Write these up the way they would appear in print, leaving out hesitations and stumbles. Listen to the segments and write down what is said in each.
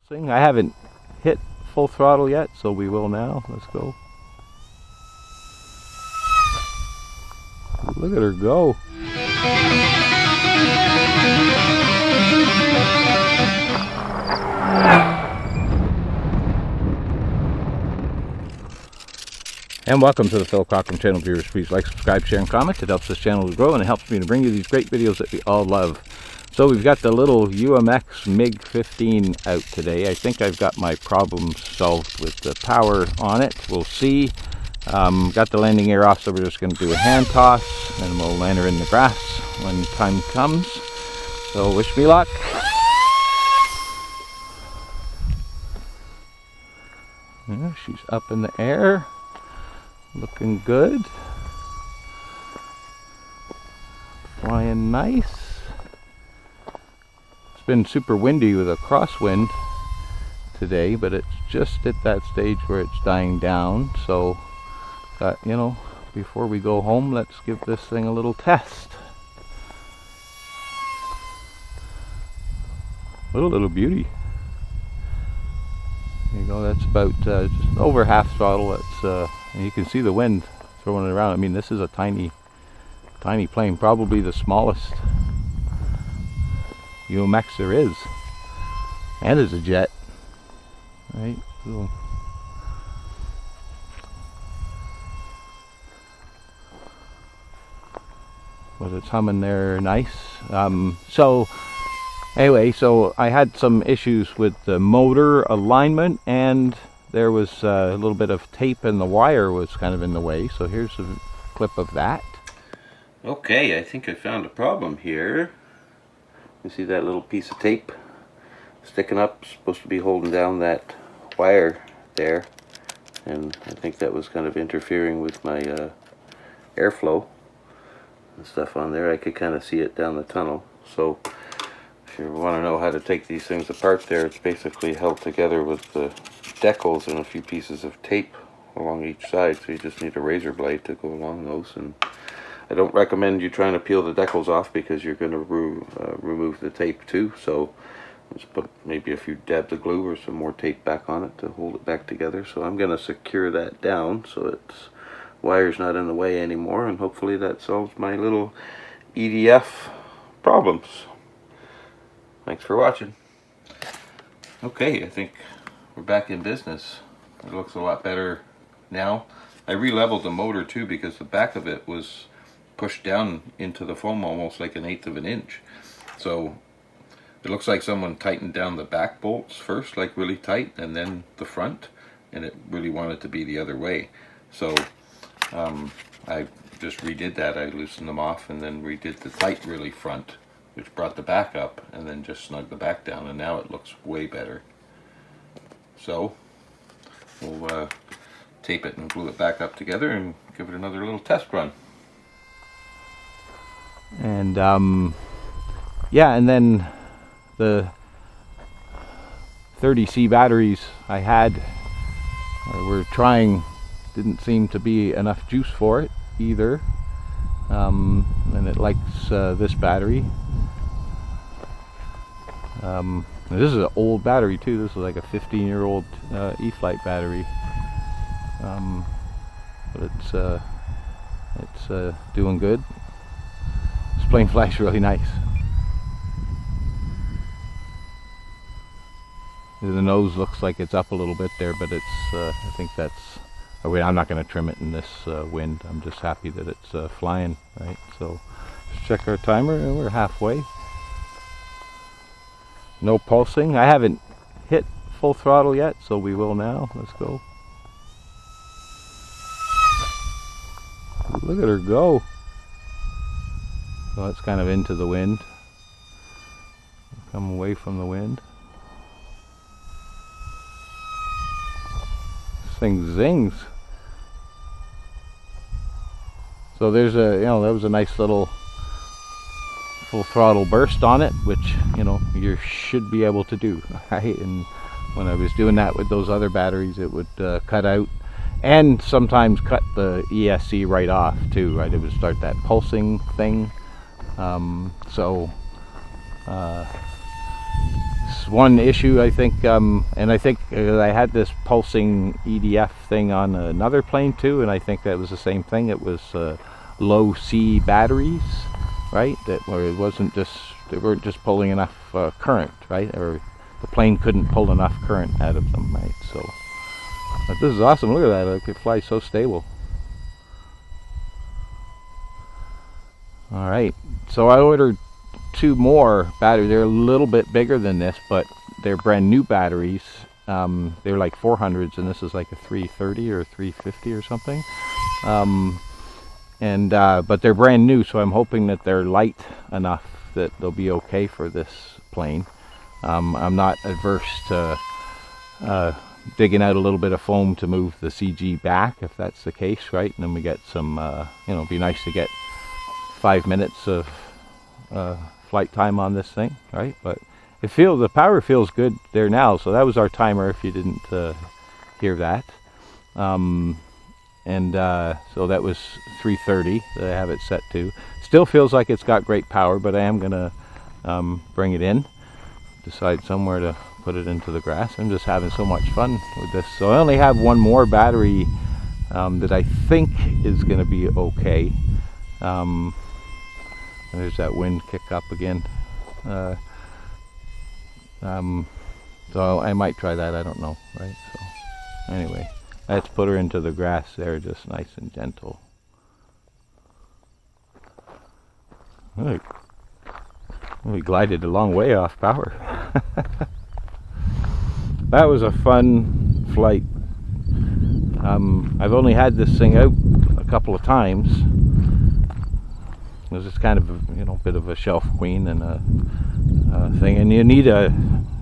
I haven't hit full throttle yet, so we will now. Let's go. Look at her go. And welcome to the Phil Cochran channel, viewers. Please like, subscribe, share, and comment. It helps this channel to grow, and it helps me to bring you these great videos that we all love. So we've got the little UMX MIG-15 out today. I think I've got my problem solved with the power on it. We'll see. Got the landing gear off, so we're just going to do a hand toss, and we'll land her in the grass when time comes. So wish me luck. Yeah, she's up in the air. Looking good. Flying nice. It's been super windy with a crosswind today, but it's just at that stage where it's dying down. So, you know, before we go home, let's give this thing a little test. What a little beauty. There you go, that's about just over half throttle. That's and you can see the wind throwing it around. I mean, this is a tiny plane, probably the smallest UMX there is, and it's a jet, right? So, but it's humming there nice. So anyway, so I had some issues with the motor alignment, and there was a little bit of tape and the wire was kind of in the way. So here's a clip of that. Okay, I think I found a problem here. You see that little piece of tape sticking up, supposed to be holding down that wire there, and I think that was kind of interfering with my airflow and stuff on there. I could kind of see it down the tunnel. So if you want to know how to take these things apart there, it's basically held together with the decals and a few pieces of tape along each side, so you just need a razor blade to go along those. And I don't recommend you trying to peel the decals off, because you're going to remove the tape too. So just put maybe a few dabs of glue or some more tape back on it to hold it back together. So I'm going to secure that down so its wire's not in the way anymore, and hopefully that solves my little EDF problems. Thanks for watching. Okay, I think we're back in business. It looks a lot better now. I re-leveled the motor too, because the back of it was pushed down into the foam almost like 1/8 of an inch. So it looks like someone tightened down the back bolts first, like really tight, and then the front, and it really wanted to be the other way. So I just redid that. I loosened them off and then redid the tight really front, which brought the back up, and then just snugged the back down, and now it looks way better. So we'll tape it and glue it back up together and give it another little test run. And yeah, and then the 30C batteries I had, were trying, didn't seem to be enough juice for it either. And it likes this battery. This is an old battery too. This is like a 15-year-old E-Flite battery. But it's doing good. This plane flies really nice. The nose looks like it's up a little bit there, but it's I think that's, oh wait, I'm not going to trim it in this wind. I'm just happy that it's flying, right? So let's check our timer, and we're halfway. No pulsing. I haven't hit full throttle yet, so we will now. Let's go. Look at her go. So it's kind of into the wind. Come away from the wind. This thing zings. So there's a, you know, that was a nice little full throttle burst on it, which, you know, you should be able to do, right? And when I was doing that with those other batteries, it would cut out and sometimes cut the ESC right off too, right? It would start that pulsing thing. So one issue, I think, and I think I had this pulsing EDF thing on another plane too, and I think that was the same thing. It was low C batteries, right? Where it wasn't just, they weren't just pulling enough current, right? Or the plane couldn't pull enough current out of them, right? So, but this is awesome. Look at that. Like, it flies so stable. All right. So I ordered 2 more batteries. They're a little bit bigger than this, but they're brand new batteries. They're like 400s, and this is like a 330 or 350 or something. But they're brand new, so I'm hoping that they're light enough that they'll be okay for this plane. I'm not adverse to digging out a little bit of foam to move the CG back, if that's the case, right? And then we get some, you know, it'd be nice to get 5 minutes of flight time on this thing, right? But the power feels good there now. So that was our timer, if you didn't hear that. So that was 330 that I have it set to. Still feels like it's got great power, but I am gonna bring it in, decide somewhere to put it into the grass. I'm just having so much fun with this. So I only have 1 more battery that I think is gonna be okay. There's that wind kick up again. So I might try that, I don't know, right? So anyway, let's put her into the grass there, just nice and gentle. Look, we glided a long way off power. That was a fun flight. I've only had this thing out a couple of times. This is kind of a, you know, bit of a shelf queen and a thing, and you need a,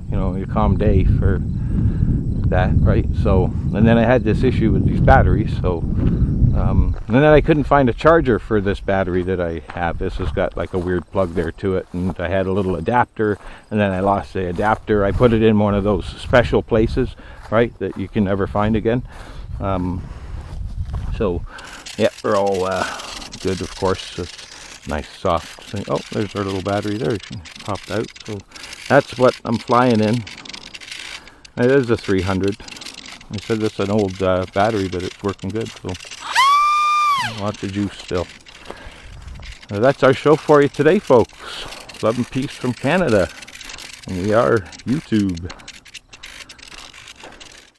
you know, a calm day for that, right? So, and then I had this issue with these batteries, so and then I couldn't find a charger for this battery that I have. This has got like a weird plug there to it, and I had a little adapter, and then I lost the adapter. I put it in one of those special places, right, that you can never find again. So yeah, they're all good, of course. It's nice soft thing. Oh, there's our little battery there, popped out. So that's what I'm flying in. It is a 300. I said it's an old battery, but it's working good. So lots of juice still. That's our show for you today, folks. Love and peace from Canada. And we are YouTube.